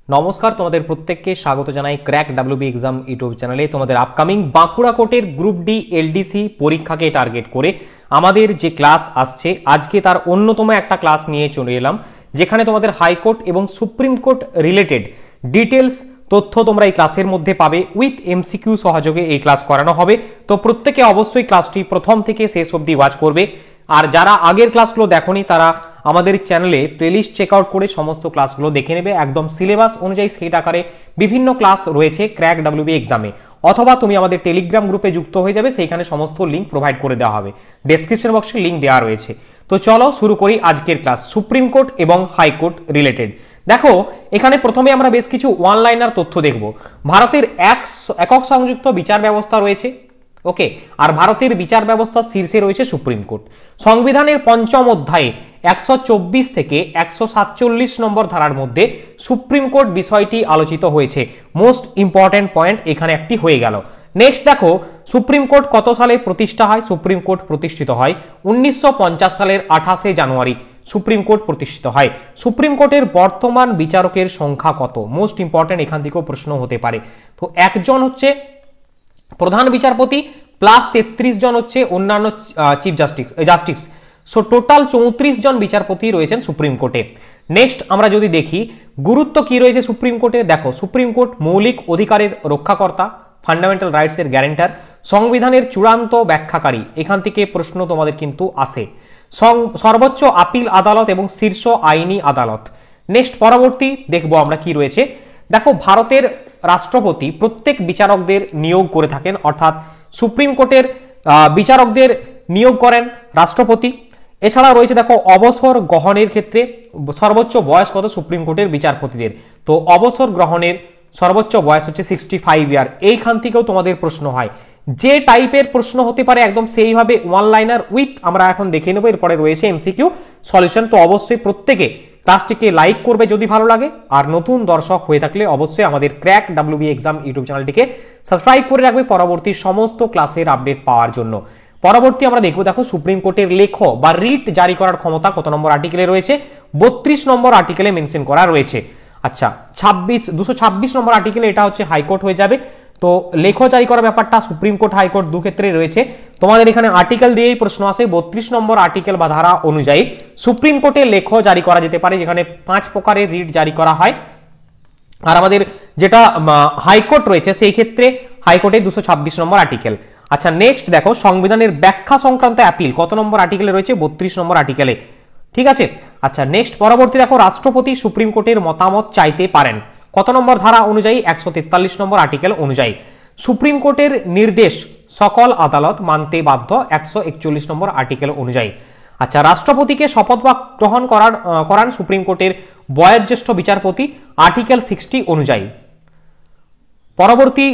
নমস্কার, তোমাদের প্রত্যেককে স্বাগত জানাই ক্র্যাক ডাব্লিউবি এক্সাম ইউটিউব চ্যানেলে। তোমাদের আপকামিং বাঁকুড়া কোর্টের গ্রুপ ডি এলডিসি পরীক্ষাকে টার্গেট করে আমাদের যে ক্লাস আসছে, আজকে তার অন্যতম একটা ক্লাস নিয়ে চলে এলাম, যেখানে তোমাদের হাইকোর্ট এবং সুপ্রিম কোর্ট রিলেটেড ডিটেলস তথ্য তোমরা এই ক্লাসের মধ্যে পাবে। উইথ এমসিকিউ সহযোগে এই ক্লাস করানো হবে। তো প্রত্যেকে অবশ্যই ক্লাসটি প্রথম থেকে শেষ অবধি ওয়াচ করবে। আর যারা আগের ক্লাসগুলো দেখোনি তারা আমাদের চ্যানেলে প্লেলিস্ট চেক আউট করে সমস্ত ক্লাসগুলো দেখে নেবে। একদম সিলেবাস অনুযায়ী সেট আকারে বিভিন্ন ক্লাস রয়েছে ক্র্যাক ডাব্লিউবি এক্সামে, অথবা তুমি আমাদের টেলিগ্রাম গ্রুপে যুক্ত হয়ে যাবে, সেইখানে সমস্ত লিঙ্ক প্রোভাইড করে দেওয়া হবে। ডেসক্রিপশন বক্সে লিঙ্ক দেওয়া রয়েছে। তো চলো শুরু করি আজকের ক্লাস সুপ্রিম কোর্ট এবং হাইকোর্ট রিলেটেড। দেখো, এখানে প্রথমে আমরা বেশ কিছু ওয়ান লাইনার তথ্য দেখব। ভারতের একক সংযুক্ত বিচার ব্যবস্থা রয়েছে, ওকে, আর ভারতের বিচার ব্যবস্থার শীর্ষে রয়েছে সুপ্রিম কোর্ট। সংবিধানের পঞ্চম অধ্যায়ে 124 থেকে 147 নম্বর ধারার মধ্যে সুপ্রিম কোর্ট বিষয়টি আলোচিত হয়েছে। মোস্ট ইম্পর্টেন্ট পয়েন্ট এখানে একটি হয়ে গেল। নেক্সট দেখো, সুপ্রিম কোর্ট কত সালে প্রতিষ্ঠা হয়? সুপ্রিম কোর্ট প্রতিষ্ঠিত হয় 1950 সালের 28শে জানুয়ারি সুপ্রিম কোর্ট প্রতিষ্ঠিত হয়। সুপ্রিম কোর্টের বর্তমান বিচারকের সংখ্যা কত? মোস্ট ইম্পর্টেন্ট, এখান থেকেও প্রশ্ন হতে পারে। তো একজন হচ্ছে প্রধান বিচারপতি প্লাস 33 জন হচ্ছে অন্যান্য চিফ জাস্টিস। সো টোটাল 34 জন বিচারপতি রয়েছেন সুপ্রিম কোর্টে। নেক্সট আমরা যদি দেখি গুরুত্ব কি রয়েছে সুপ্রিম কোর্টে, দেখো সুপ্রিম কোর্ট মৌলিক অধিকারের রক্ষাকর্তা, ফান্ডামেন্টাল রাইটস এর গ্যারেন্টার, সংবিধানের চূড়ান্ত ব্যাখ্যাকারী। এখান থেকে প্রশ্ন তোমাদের কিন্তু আসে। সর্বোচ্চ আপিল আদালত এবং শীর্ষ আইনি আদালত। নেক্সট পরবর্তী দেখবো আমরা কি রয়েছে। দেখো, ভারতের রাষ্ট্রপতি প্রত্যেক বিচারকদের নিয়োগ করে থাকেন, অর্থাৎ সুপ্রিম কোর্টের বিচারকদের নিয়োগ করেন রাষ্ট্রপতি। এছাড়া রয়েছে দেখো অবসর গ্রহণের ক্ষেত্রে সর্বোচ্চ বয়স কত সুপ্রিম কোর্টের বিচারপতিদের? তো অবসর গ্রহণের সর্বোচ্চ বয়স হচ্ছে 65 ইয়ার। এইখান থেকেও তোমাদের প্রশ্ন হয়। যে টাইপের প্রশ্ন হতে পারে একদম সেইভাবে ওয়ান লাইনার উইথ আমরা এখন দেখে নেবো। এরপরে রয়েছে এমসিকিউ সলিউশন। তো অবশ্যই প্রত্যেকে ক্লাসটিকে লাইক করবে যদি ভালো লাগে, আর নতুন দর্শক হয়ে থাকলে অবশ্যই আমাদের ক্র্যাক ডাব্লিউবি এক্সাম ইউটিউব চ্যানেলটিকে সাবস্ক্রাইব করে রাখবে পরবর্তী সমস্ত ক্লাসের আপডেট পাওয়ার জন্য। পরবর্তী আমরা দেখবো, দেখো সুপ্রিম কোর্টের লেখ বা রিট জারি করার ক্ষমতা কত নম্বর আর্টিকেলে রয়েছে? 32 নম্বর আর্টিকেলে মেনশন করা রয়েছে। আচ্ছা, 226 নম্বর আর্টিকেলে এটা হচ্ছে হাইকোর্ট হয়ে যাবে। তো লেখ জারি করার ব্যাপারটা সুপ্রিম কোর্ট হাইকোর্ট দু ক্ষেত্রে রয়েছে। তোমাদের এখানে আর্টিকেল দিয়েই প্রশ্ন আসে। 32 নম্বর আর্টিকেল বা ধারা অনুযায়ী সুপ্রিম কোর্টে লেখ জারি করা যেতে পারে, যেখানে 5 প্রকারের রিট জারি করা হয়। আর আমাদের যেটা হাইকোর্ট রয়েছে সেই ক্ষেত্রে হাইকোর্টে 226 নম্বর আর্টিকেল। আচ্ছা, নেক্সট দেখো সংবিধানের ব্যাখ্যা সংক্রান্ত অ্যাপিল কত নম্বর আর্টিকেলে রয়েছে? 32 নম্বর আর্টিকেলে। ঠিক আছে। আচ্ছা, নেক্সট পরবর্তী দেখো রাষ্ট্রপতি সুপ্রিম কোর্টের মতামত চাইতে পারেন কত নম্বর ধারা অনুযায়ী? 143 নম্বর আর্টিকেল অনুযায়ী। সুপ্রিম কোর্টের নির্দেশ সকল আদালত মানতে বাধ্য 141 নম্বর আর্টিকেল অনুযায়ী। আচ্ছা, রাষ্ট্রপতিকে শপথ বাক্য গ্রহণ করান সুপ্রিম কোর্টের বয়োজ্যেষ্ঠ বিচারপতি আর্টিকেল 60 অনুযায়ী। পরবর্তী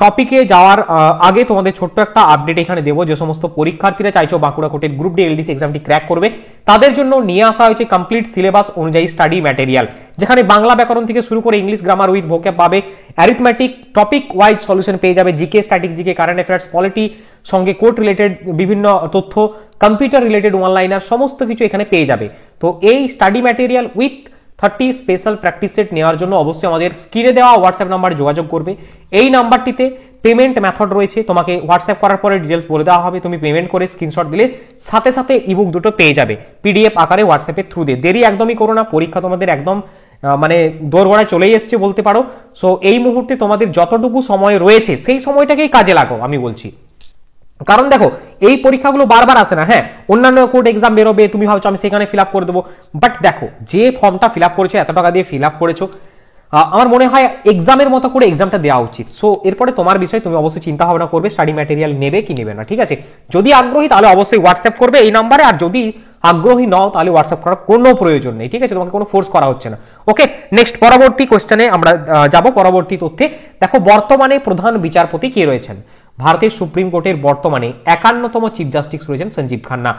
টপিকে যাওয়ার আগে তোমাদের ছোট্ট একটা আপডেট এখানে দেবো। যে সমস্ত পরীক্ষার্থীরা চাইছো বাঁকুড়া কোর্টের গ্রুপ ডি এলডিসি এক্সামটি ক্র্যাক করবে, তাদের জন্য নিয়ে আসা হয়েছে কমপ্লিট সিলেবাস অনুযায়ী স্টাডি ম্যাটেরিয়াল, যেখানে বাংলা ব্যাকরণ থেকে শুরু করে ইংলিশ গ্রামার উইথ ভোক্যাব পাবে, অ্যারিথমেটিক টপিক ওয়াইজ সলিউশন পেয়ে যাবে, GK, static GK, current affairs, polity, সঙ্গে কোর্ট রিলেটেড বিভিন্ন তথ্য, কম্পিউটার রিলেটেড ওয়ান লাইনার, সমস্ত কিছু এখানে পেয়ে যাবে। তো এই study material with 30 special practice set নেওয়ার জন্য অবশ্যই আমাদের স্ক্রিনে দেওয়া হোয়াটসঅ্যাপ নাম্বারে যোগাযোগ করবে। এই নাম্বারটিতে পেমেন্ট মেথড রয়েছে, তোমাকে হোয়াটসঅ্যাপ করার পরে ডিটেলস বলে দেওয়া হবে। তুমি পেমেন্ট করে স্ক্রিনশট দিলে সাথে সাথে ইবুক দুটো পেয়ে যাবে পিডিএফ আকারে হোয়াটসঅ্যাপের থ্রু দিয়ে। দেরি একদমই করো না, পরীক্ষা তোমাদের একদম মানে দোরগোড়ায় চলেই এসছে বলতে পারো। সো এই মুহূর্তে তোমাদের যতটুকু সময় রয়েছে সেই সময়টাকেই কাজে লাগাও আমি বলছি। কারণ দেখো এই পরীক্ষাগুলো বারবার আসে না। হ্যাঁ, অন্যান্য কোর্ট এক্সাম বেরোবে, তুমি ভাবছো আমি সেখানে ফিল আপ করে দেবো, বাট দেখো যে ফর্মটা ফিল আপ করেছো, এত টাকা দিয়ে ফিল আপ করেছো, আমার মনে হয় এক্সামের মতো করে এক্সামটা দেওয়া উচিত। সো এরপরে তোমার বিষয়, তুমি অবশ্যই চিন্তা ভাবনা করবে স্টাডি ম্যাটেরিয়াল নেবে কি নেবে না। ঠিক আছে, যদি আগ্রহী তাহলে অবশ্যই হোয়াটসঅ্যাপ করবে এই নাম্বারে, আর যদি আগ্রহী নও তাহলে হোয়াটসঅ্যাপ করার কোনো প্রয়োজন নেই। ঠিক আছে, তোমাকে কোনো ফোর্স করা হচ্ছে না। ওকে, নেক্সট পরবর্তী কোশ্চেনে আমরা যাব। পরবর্তী তথ্যে দেখো বর্তমানে প্রধান বিচারপতি কে রয়েছেন? ভারতের সুপ্রিম কোর্টের বর্তমানে 51তম চিফ জাস্টিস রয়েছেন সঞ্জীব খান্না।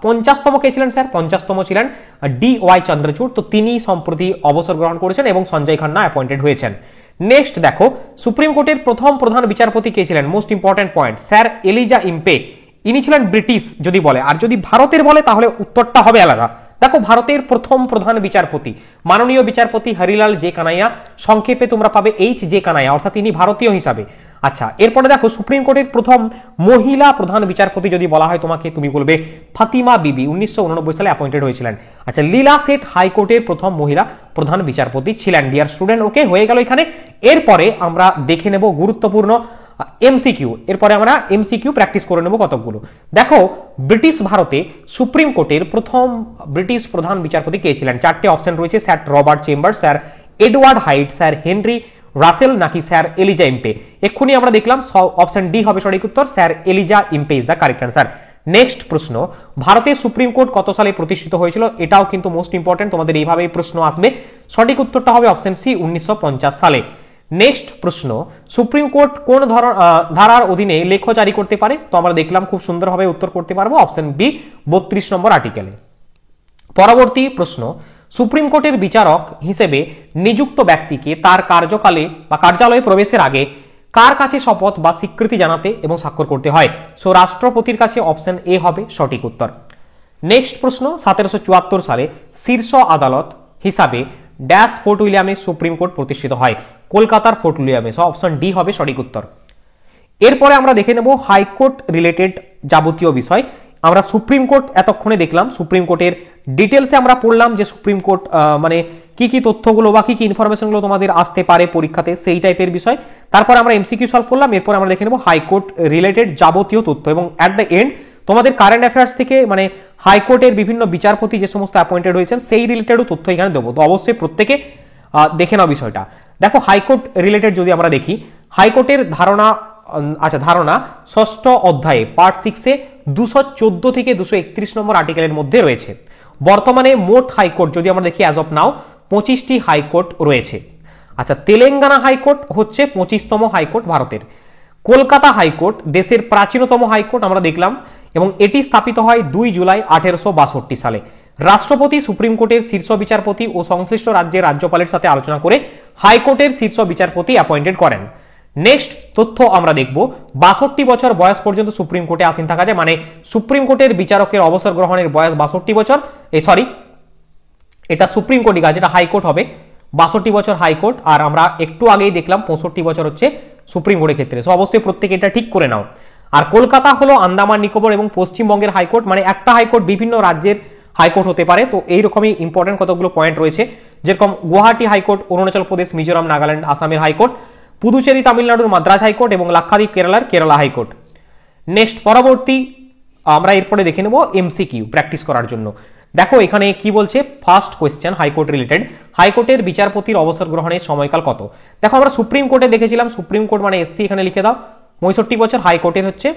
50তম কে ছিলেন স্যার? 50তম ছিলেন DY চন্দ্রচূড়। তো তিনি সম্প্রতি অবসর গ্রহণ করেছেন এবং সঞ্জয় খান্না অ্যাপয়েন্টেড হয়েছেন। নেক্সট দেখো সুপ্রিম কোর্টের প্রথম প্রধান বিচারপতি কে ছিলেন? Most important point, sir Eliza Impey. ইনি ছিলেন ব্রিটিশ যদি বলে, আর যদি ভারতের বলে তাহলে উত্তরটা হবে আলাদা। দেখো ভারতের প্রথম প্রধান বিচারপতি মাননীয় বিচারপতি হরিলাল জে কানাইয়া, সংক্ষেপে তোমরা পাবে এইচ জে কানাইয়া, অর্থাৎ তিনি ভারতীয় হিসাবে। আচ্ছা, এরপরে দেখো সুপ্রিম কোর্টের প্রথম মহিলা প্রধান বিচারপতি যদি বলা হয় তোমাকে, তুমি বলবে ফাতিমা বিবি, 1989 সালে অ্যাপয়েন্টেড হয়েছিলেন। আচ্ছা, লীলা সেঠ হাইকোর্টের প্রথম মহিলা প্রধান বিচারপতি ছিলেন। ডিয়ার স্টুডেন্ট, ওকে হয়ে গেল এখানে। এরপরে আমরা দেখে নেব গুরুত্বপূর্ণ এমসিকিউ। এরপরে আমরা এমসিকিউ প্র্যাকটিস করে নেব কতকগুলো। দেখো ব্রিটিশ ভারতে সুপ্রিম কোর্টের প্রথম ব্রিটিশ প্রধান বিচারপতি কে ছিলেন? চারটে অপশন রয়েছে, Sir Robert Chambers, Sir Edward Hyde, Sir Henry Russell নাকি স্যার এলিজা ইম্পে। এক্ষুনি আমরা দেখলাম অপশন ডি হবে সঠিক উত্তর, sir Eliza Impey is the correct answer. Next প্রশ্ন, ভারতের সুপ্রিম কোর্ট কত সালে প্রতিষ্ঠিত হয়েছিল? এটাও কিন্তু মোস্ট ইম্পর্টেন্ট, তোমাদের এইভাবেই প্রশ্ন আসবে। সঠিক উত্তরটা হবে অপশন সি, 1950 সালে। নেক্সট প্রশ্ন, সুপ্রিম কোর্ট কোন ধারার অধীনে লেখ জারি করতে পারে? তো আমরা দেখলাম খুব সুন্দরভাবে উত্তর করতে পারবো, অপশন বি, 32 নম্বর আর্টিকেলে। পরবর্তী প্রশ্ন, সুপ্রিম কোর্টের বিচারক হিসেবে নিযুক্ত ব্যক্তিকে তার কার্যকালে বা কার্যালয়ে প্রবেশের আগে কার কাছে শপথ বা স্বীকৃতি জানাতে এবং স্বাক্ষর করতে হয়? সো রাষ্ট্রপতির কাছে, অপশন এ হবে সঠিক উত্তর। নেক্সট প্রশ্ন, 1774 সালে শীর্ষ আদালত হিসাবে ড্যাশ ফোর্ট উইলিয়ামে সুপ্রিম কোর্ট প্রতিষ্ঠিত হয়? কলকাতার ফোর্ট উইলিয়ামে। সো অপশন ডি হবে সঠিক উত্তর। এরপরে আমরা দেখে নেব হাইকোর্ট রিলেটেড যাবতীয় বিষয়। আমরা সুপ্রিম কোর্ট এতক্ষণে দেখলাম, সুপ্রিম কোর্টের ডিটেলসে আমরা পড়লাম যে সুপ্রিম কোর্ট মানে কি কি তথ্যগুলো বা কি কি ইনফরমেশনগুলো তোমাদের আসতে পারে পরীক্ষাতে, সেই টাইপের বিষয়। তারপর আমরা এমসিকিউ সলভ করলাম। এরপর আমরা দেখে নেব হাইকোর্ট রিলেটেড যাবতীয় তথ্য, এবং অ্যাট দ্য এন্ড তোমাদের কারেন্ট অ্যাফেয়ার্স থেকে মানে হাইকোর্টের বিভিন্ন বিচারপতি যে সমস্ত অ্যাপয়েন্টেড হয়েছেন সেই রিলেটেডও তথ্য এখানে দেবো। তো অবশ্যই প্রত্যেকে দেখে নাও বিষয়টা। দেখো হাইকোর্ট রিলেটেড যদি আমরা দেখি, হাইকোর্টের ধারণা ষষ্ঠ অধ্যায়ে পার্ট 6-এ 214 থেকে 231 নম্বর আর্টিকেলের মধ্যে রয়েছে। বর্তমানে মোট হাইকোর্ট যদি আমরা দেখি অ্যাজ অফ নাও 25টি হাইকোর্ট রয়েছে। আচ্ছা, তেলেঙ্গানা হাইকোর্ট হচ্ছে 25তম হাইকোর্ট ভারতের। কলকাতা হাইকোর্ট দেশের প্রাচীনতম হাইকোর্ট আমরা দেখলাম, এবং এটি স্থাপিত হয় 2 জুলাই 1862 সালে। রাষ্ট্রপতি সুপ্রিম কোর্টের শীর্ষ বিচারপতি ও সংশ্লিষ্ট রাজ্যের রাজ্যপালের সাথে আলোচনা করে হাইকোর্টের শীর্ষ বিচারপতি অ্যাপয়েন্টেড করেন। নেক্সট তথ্য আমরা দেখব, 62 বছর বয়স পর্যন্ত সুপ্রিম কোর্টে আসীন থাকা যায়, মানে সুপ্রিম কোর্টের বিচারকের অবসর গ্রহণের বয়স 62 বছর। এটা সুপ্রিম কোর্টই কাজ, এটা হাইকোর্ট হবে। 62 বছর হাইকোর্ট, আর আমরা একটু আগেই দেখলাম 65 বছর হচ্ছে সুপ্রিম কোর্টের ক্ষেত্রে। সো অবশ্যই প্রত্যেকে এটা ঠিক করে নাও। আর কলকাতা হলো আন্দামান নিকোবর এবং পশ্চিমবঙ্গের হাইকোর্ট, মানে একটা হাইকোর্ট বিভিন্ন রাজ্যের হাইকোর্ট হতে পারে। তো এইরকমই ইম্পর্টেন্ট কতগুলো পয়েন্ট রয়েছে, যেরকম গুয়াহাটি হাইকোর্ট অরুণাচল প্রদেশ, মিজোরাম, নাগাল্যান্ড, আসামের হাইকোর্ট, পুদুচেরি তামিলনাড়ুর মাদ্রাজ হাইকোর্ট এবং লাক্ষাদ্বীপ কেরালার কেরালা হাইকোর্ট। নেক্সট পরবর্তী আমরা এরপরে দেখে নেব এমসিকিউ প্র্যাকটিস করার জন্য। দেখো এখানে কি বলছে, ফার্স্ট কোয়েশ্চেন হাইকোর্ট রিলেটেড, হাইকোর্টের বিচারপতির অবসর গ্রহণের সময়কাল কত? দেখো আমরা সুপ্রিম কোর্টে দেখেছিলাম, সুপ্রিম কোর্ট মানে এসসি এখানে লিখে দাও 65 বছর, হাইকোর্টের হচ্ছে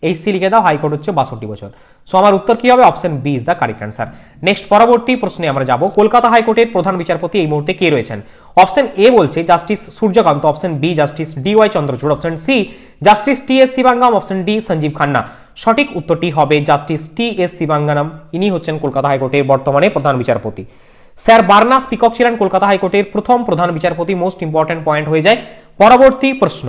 এইচসি লিখে দাও, হাইকোর্ট হচ্ছে 62 বছর। সো আমার উত্তর কি হবে? Option B is the correct answer. Next পরবর্তী প্রশ্নে আমরা যাব, কলকাতা হাইকোর্টের প্রধান বিচারপতি এই মুহূর্তে কে রয়েছেন? অপশন এ বলছে justice Surya Kant, option B justice DY Chandrachud, option C justice T S Sivagnanam, option D Sanjiv Khanna. সঠিক উত্তরটি হবে জাস্টিস টি এস শিবাঙ্গম, ইনি হচ্ছেন কলকাতা হাইকোর্টের বর্তমানে প্রধান বিচারপতি। স্যার বার্নাস পিকক ছিলেন কলকাতা হাইকোর্টের প্রথম প্রধান বিচারপতি, মোস্ট ইম্পর্টেন্ট পয়েন্ট হয়ে যায়। পরবর্তী প্রশ্ন,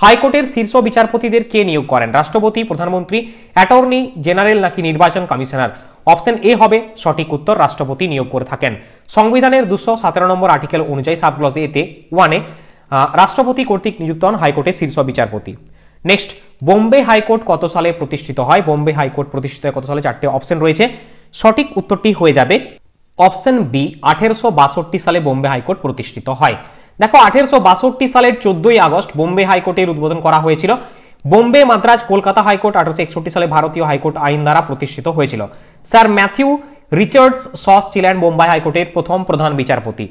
হাইকোর্টের শীর্ষ বিচারপতিদের কে নিয়োগ করেন? রাষ্ট্রপতি, প্রধানমন্ত্রী, অ্যাটর্নি জেনারেল নাকি নির্বাচন কমিশনার? অপশন এ হবে সঠিক উত্তর, রাষ্ট্রপতি নিয়োগ করে থাকেন। সংবিধানের 217 নম্বর আর্টিকেল অনুযায়ী সাবক্লজ এতে 1-এ রাষ্ট্রপতি কর্তৃক নিযুক্ত হন হাইকোর্টের শীর্ষ বিচারপতি। নেক্সট, বোম্বে হাইকোর্ট কত সালে প্রতিষ্ঠিত হয়? বোম্বে হাইকোর্ট প্রতিষ্ঠিত হয় কত সালে? 4টে অপশন রয়েছে, সঠিক উত্তরটি হয়ে যাবে অপশন বি, 1862 সালে বোম্বে হাইকোর্ট প্রতিষ্ঠিত হয়। দেখো 1862 সালের 14ই আগস্ট বোম্বে হাইকোর্টের উদ্বোধন করা হয়েছিল। বোম্বে, মাদ্রাজ, কলকাতা হাইকোর্ট 1861 সালে ভারতীয় হাইকোর্ট আইন দ্বারা প্রতিষ্ঠিত হয়েছিল। স্যার ম্যাথিউ রিচার্ডস সস ছিলেন বোম্বে হাইকোর্টের প্রথম প্রধান বিচারপতি।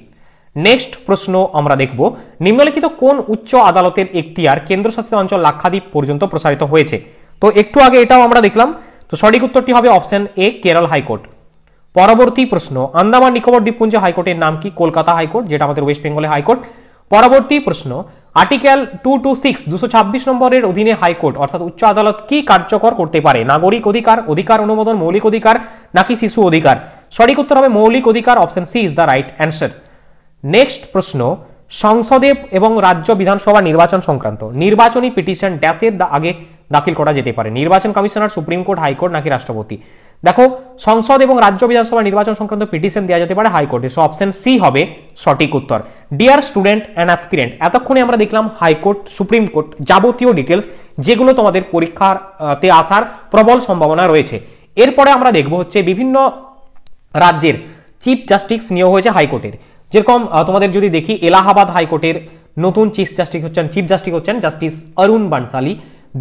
নেক্সট প্রশ্ন আমরা দেখব, নিম্নলিখিত কোন উচ্চ আদালতের এখতিয়ার কেন্দ্রশাসিত অঞ্চল লাক্ষাদ্বীপ পর্যন্ত প্রসারিত হয়েছে? তো একটু আগে এটাও আমরা দেখলাম। তো সঠিক উত্তরটি হবে অপশন এ, কেরল হাইকোর্ট। পরবর্তী প্রশ্ন, আন্দামান নিকোবর দ্বীপপুঞ্জ হাইকোর্টের নাম কি? কলকাতা হাইকোর্ট, যেটা আমাদের ওয়েস্ট বেঙ্গলের হাইকোর্ট। পরবর্তী প্রশ্ন, আর্টিকেল 226 নম্বরের অধীনে হাইকোর্ট অর্থাৎ উচ্চ আদালত কি কার্যকর করতে পারে? নাগরিক অধিকার, অধিকার অনুমোদন, মৌলিক অধিকার নাকি শিশু অধিকার? সঠিক উত্তর হবে মৌলিক অধিকার, option C is the right answer. Next প্রশ্ন, সংসদে এবং রাজ্য বিধানসভা নির্বাচন সংক্রান্ত নির্বাচনী পিটিশন ড্যাশের আগে দাখিল করা যেতে পারে? নির্বাচন কমিশনার, সুপ্রিম কোর্ট, হাইকোর্ট নাকি রাষ্ট্রপতি? দেখো, সংসদ এবং রাজ্য বিধানসভা নির্বাচন সংক্রান্ত পিটিশন দেওয়া যেতে পারে হাইকোর্টে। সো অপশন সি হবে সঠিক উত্তর। ডিয়ার স্টুডেন্ট অ্যান্ড অ্যাসপিরেন্ট, এতক্ষণে আমরা দেখলাম হাইকোর্ট, সুপ্রিম কোর্ট, যাবতীয় ডিটেলস যেগুলো তোমাদের পরীক্ষাতে আসার প্রবল সম্ভাবনা রয়েছে। এরপরে আমরা দেখব হচ্ছে বিভিন্ন রাজ্যের চিফ জাস্টিস নিয়োগ হয়েছে হাইকোর্টের। যেরকম তোমাদের যদি দেখি, এলাহাবাদ হাইকোর্টের নতুন চিফ জাস্টিস হচ্ছেন জাস্টিস অরুণ বানসালি,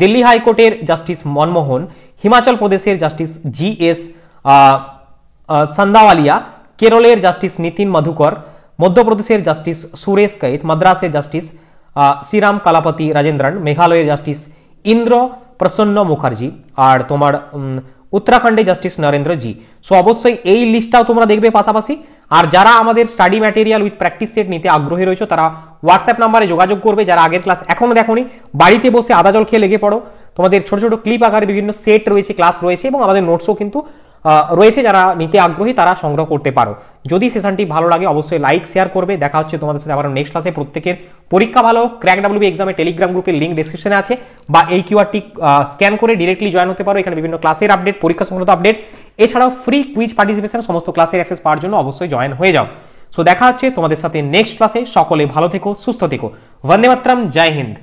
দিল্লি হাইকোর্টের জাস্টিস মনমোহন, হিমাচল প্রদেশের জাস্টিস GS সান্দাওয়ালিয়া, কেরলের জাস্টিস নীতিন মধুকর, মধ্যপ্রদেশের জাস্টিস সুরেশ কৈত, মাদ্রাসের জাস্টিস শ্রীরাম কালাপতি রাজেন্দ্রন, মেঘালয়ের জাস্টিস ইন্দ্র প্রসন্ন মুখার্জি, আর তোমার উত্তরাখণ্ডে জাস্টিস নরেন্দ্র জি। সো অবশ্যই এই লিস্টটাও তোমরা দেখবে পাশাপাশি। আর যারা আমাদের study material with practice set নিতে আগ্রহী রয়েছে তারা হোয়াটসঅ্যাপ নাম্বারে যোগাযোগ করবে। যারা আগের ক্লাস এখনো দেখোনি, বাড়িতে বসে আদা জল খেয়ে লেগে পড়ো। তোমাদের ছোট ছোট ক্লিপ আকারে বিভিন্ন সেট রয়েছে, ক্লাস রয়েছে এবং আমাদের নোটসও কিন্তু রয়েছে। যারা নিতে আগ্রহী তারা সংগ্রহ করতে পারো। যদি সেশনটি ভালো লাগে অবশ্যই লাইক শেয়ার করবে। দেখা হচ্ছে তোমাদের সাথে আবার নেক্সট ক্লাসে। প্রত্যেকের পরীক্ষা ভালো। ক্র্যাক ডাব্লিউবি এক্সামের টেলিগ্রাম গ্রুপের লিঙ্ক ডেসক্রিপশনে আছে, বা এই কিউআরটি স্ক্যান করে ডিরেক্টলি জয়েন হতে পারো। এখানে বিভিন্ন ক্লাসের আপডেট, পরীক্ষা সংক্রান্ত আপডেট, এছাড়াও ফ্রি কুইজ পার্টিসিপেশন, সমস্ত ক্লাসের অ্যাক্সেস পাওয়ার জন্য অবশ্যই জয়েন হয়ে যাও। সো দেখা হচ্ছে তোমাদের সাথে নেক্সট ক্লাসে। সকলে ভালো থেকো, সুস্থ থেকো। বন্দে মাতরম, জয় হিন্দ।